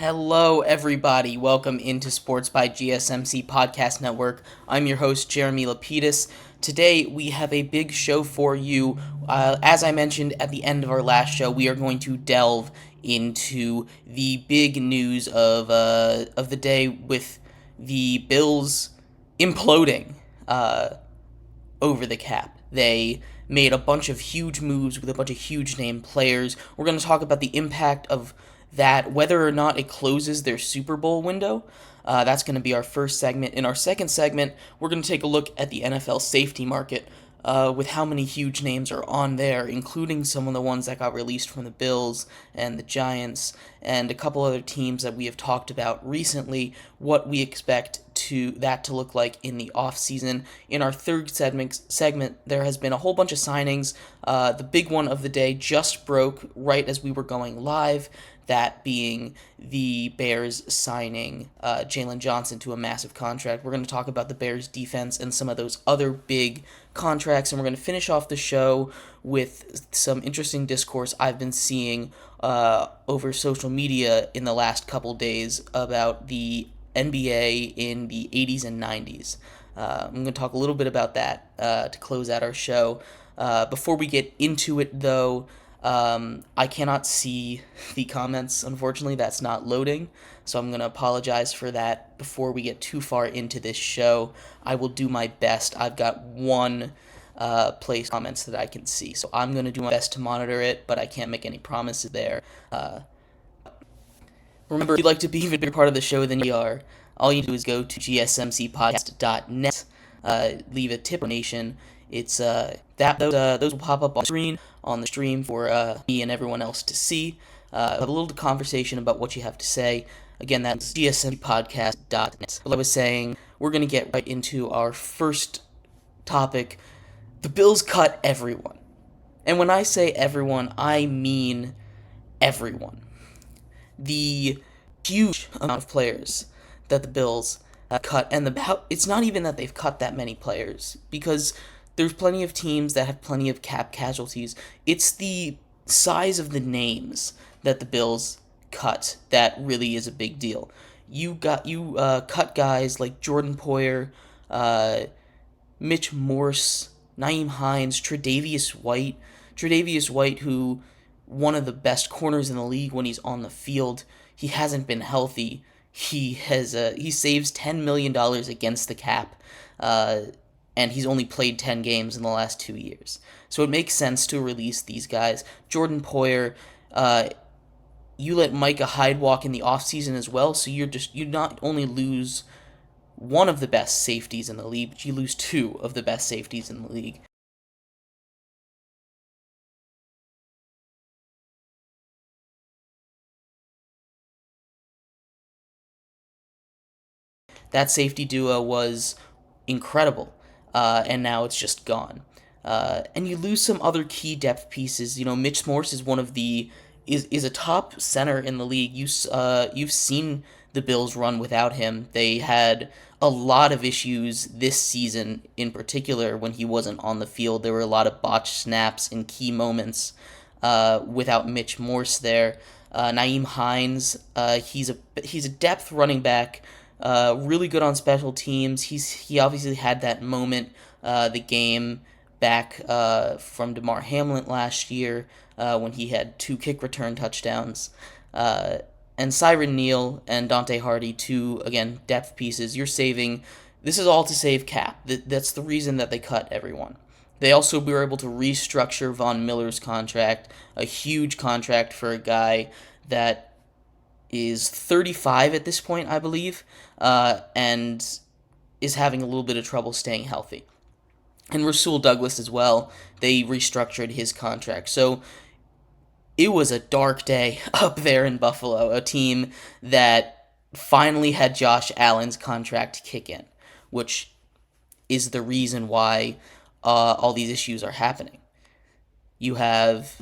Hello, everybody. Welcome into Sports by GSMC Podcast Network. I'm your host, Jeremy Lapidus. Today, we have a big show for you. As I mentioned at the end of our last show, we are going to delve into the big news of the day with the Bills imploding over the cap. They made a bunch of huge moves with a bunch of huge name players. We're going to talk about the impact of that, whether or not it closes their Super Bowl window. That's going to be our first segment. In our second segment, we're going to take a look at the NFL safety market with how many huge names are on there, including some of the ones that got released from the Bills and the Giants and a couple other teams that we have talked about recently, what we expect to look like in the offseason. In our third segment, there has been a whole bunch of signings. The big one of the day just broke right as we were going live, that being the Bears signing Jalen Johnson to a massive contract. We're going to talk about the Bears defense and some of those other big contracts, and we're going to finish off the show with some interesting discourse I've been seeing over social media in the last couple days about the NBA in the 80s and 90s. I'm going to talk a little bit about that to close out our show. Before we get into it, though, I cannot see the comments, unfortunately. That's not loading, so I'm going to apologize for that before we get too far into this show. I will do my best. I've got one place comments that I can see, so I'm going to do my best to monitor it, but I can't make any promises there. Remember, if you'd like to be a bigger part of the show than you are, all you do is go to gsmcpodcast.net, leave a tip donation. It's those will pop up on the stream for me and everyone else to see. Have a little conversation about what you have to say. Again, that's gsmcpodcast.net. Like I was saying, we're going to get right into our first topic. The Bills cut everyone. And when I say everyone, I mean everyone. The huge amount of players that the Bills cut, and it's not even that they've cut that many players, because there's plenty of teams that have plenty of cap casualties. It's the size of the names that the Bills cut that really is a big deal. You cut guys like Jordan Poyer, Mitch Morse, Nyheim Hines, Tre'Davious White, who one of the best corners in the league when he's on the field. He hasn't been healthy. He saves $10 million against the cap, and he's only played 10 games in the last 2 years. So it makes sense to release these guys. Jordan Poyer, you let Micah Hyde walk in the offseason as well, so you not only lose one of the best safeties in the league, but you lose two of the best safeties in the league. That safety duo was incredible, and now it's just gone. And you lose some other key depth pieces. You know, Mitch Morse is is a top center in the league. You've seen the Bills run without him. They had a lot of issues this season, in particular when he wasn't on the field. There were a lot of botched snaps in key moments without Mitch Morse there. Nyheim Hines, he's a depth running back. Really good on special teams. He obviously had that moment, the game back from DeMar Hamlin last year when he had 2 kick return touchdowns. And Cyron Neal and Dante Hardy, two, again, depth pieces. This is all to save cap. That's the reason that they cut everyone. They also were able to restructure Von Miller's contract, a huge contract for a guy that is 35 at this point, I believe, and is having a little bit of trouble staying healthy. And Rasul Douglas as well, they restructured his contract. So it was a dark day up there in Buffalo, a team that finally had Josh Allen's contract kick in, which is the reason why all these issues are happening. You have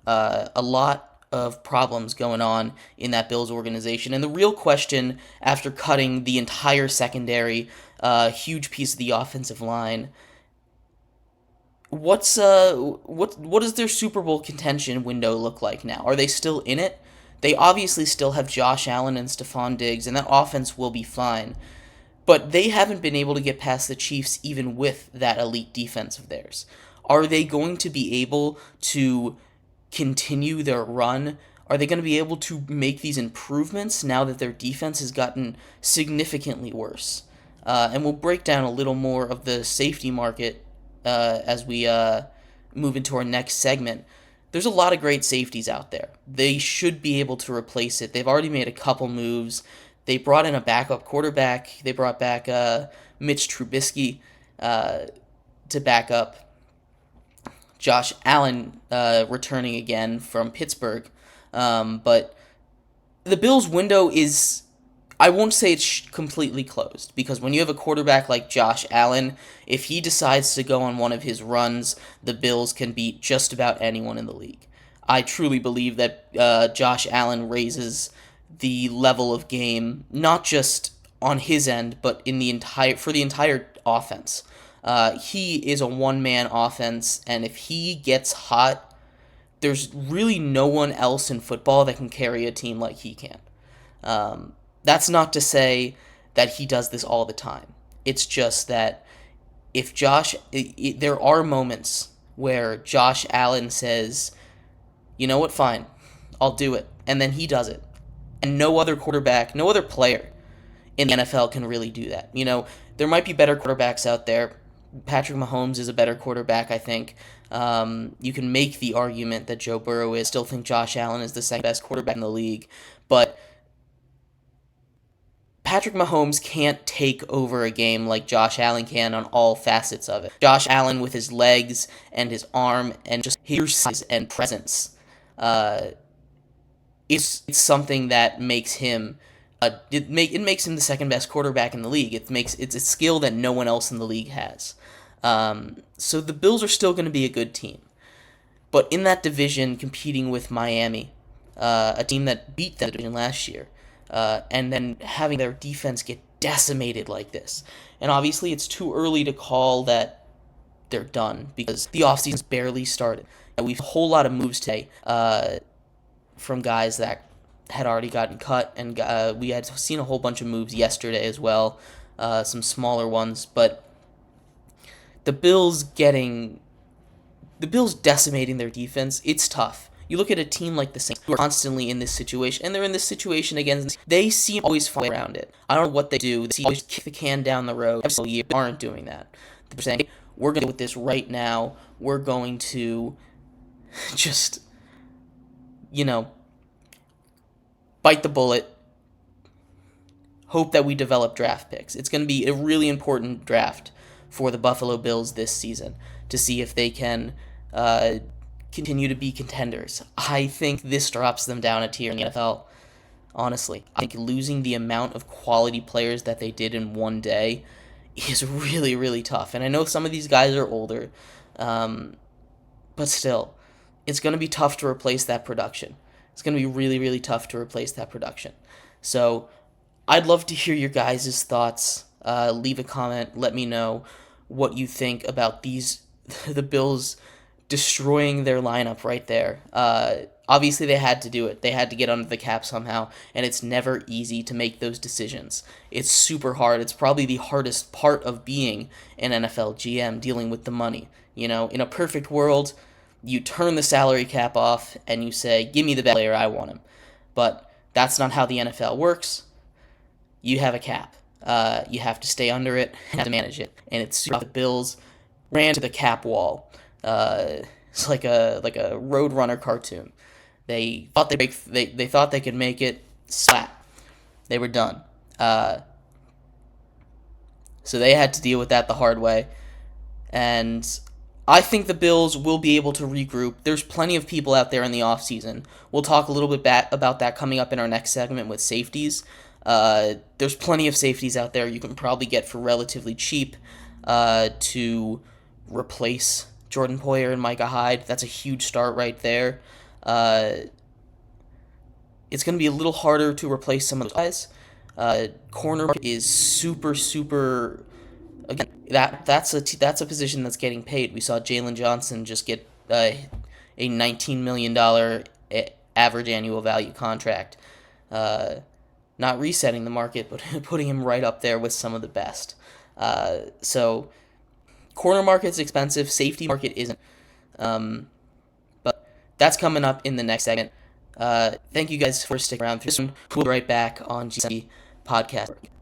a lot of problems going on in that Bills organization. And the real question, after cutting the entire secondary, huge piece of the offensive line, what does their Super Bowl contention window look like now? Are they still in it? They obviously still have Josh Allen and Stephon Diggs, and that offense will be fine. But they haven't been able to get past the Chiefs even with that elite defense of theirs. Are they going to be able to continue their run? Are they going to be able to make these improvements now that their defense has gotten significantly worse? And we'll break down a little more of the safety market as we move into our next segment. There's a lot of great safeties out there. They should be able to replace it. They've already made a couple moves. They brought in a backup quarterback. They brought back Mitch Trubisky to back up Josh Allen returning again from Pittsburgh. But the Bills' window is, I won't say it's completely closed, because when you have a quarterback like Josh Allen, if he decides to go on one of his runs, the Bills can beat just about anyone in the league. I truly believe that Josh Allen raises the level of game, not just on his end, but for the entire offense. He is a one-man offense, and if he gets hot, there's really no one else in football that can carry a team like he can. That's not to say that he does this all the time. It's just that if there are moments where Josh Allen says, you know what, fine, I'll do it, and then he does it. And no other quarterback, no other player in the NFL can really do that. There might be better quarterbacks out there. Patrick Mahomes is a better quarterback, I think. You can make the argument that Joe Burrow is. Still think Josh Allen is the second best quarterback in the league. But Patrick Mahomes can't take over a game like Josh Allen can on all facets of it. Josh Allen, with his legs and his arm and just his size and presence, it's something that makes him it makes him the second best quarterback in the league. It's a skill that no one else in the league has. So the Bills are still going to be a good team, but in that division, competing with Miami, a team that beat that division last year, and then having their defense get decimated like this, and obviously it's too early to call that they're done because the offseason's barely started. And we've a whole lot of moves today from guys that had already gotten cut, and we had seen a whole bunch of moves yesterday as well, some smaller ones, but the Bills decimating their defense, it's tough. You look at a team like the Saints, who are constantly in this situation, and they're in this situation against, they seem always find around it. I don't know what they do. They always kick the can down the road. Every single year, they aren't doing that. They're saying, we're going to deal with this right now. We're going to just, bite the bullet, hope that we develop draft picks. It's going to be a really important draft for the Buffalo Bills this season to see if they can continue to be contenders. I think this drops them down a tier in the NFL, honestly. I think losing the amount of quality players that they did in one day is really, really tough. And I know some of these guys are older, but still, it's going to be tough to replace that production. It's going to be really, really tough to replace that production. So I'd love to hear your guys' thoughts. Leave a comment. Let me know what you think about the Bills destroying their lineup right there. Obviously, they had to do it. They had to get under the cap somehow, and it's never easy to make those decisions. It's super hard. It's probably the hardest part of being an NFL GM, dealing with the money. In a perfect world, you turn the salary cap off and you say, give me the best player, I want him. But that's not how the NFL works. You have a cap. You have to stay under it and have to manage it. And it's super. The Bills ran to the cap wall. It's like a Roadrunner cartoon. They thought they thought they could make it. Slap. They were done. So they had to deal with that the hard way. And I think the Bills will be able to regroup. There's plenty of people out there in the offseason. We'll talk a little bit about that coming up in our next segment with safeties. There's plenty of safeties out there you can probably get for relatively cheap to replace Jordan Poyer and Micah Hyde. That's a huge start right there. It's going to be a little harder to replace some of those guys. Corner is super. Again, that's a position that's getting paid. We saw Jalen Johnson just get a $19 million average annual value contract. Not resetting the market, but putting him right up there with some of the best. So corner market's expensive, safety market isn't. But that's coming up in the next segment. Thank you guys for sticking around through this one. We'll be right back on GSMC Podcast Network.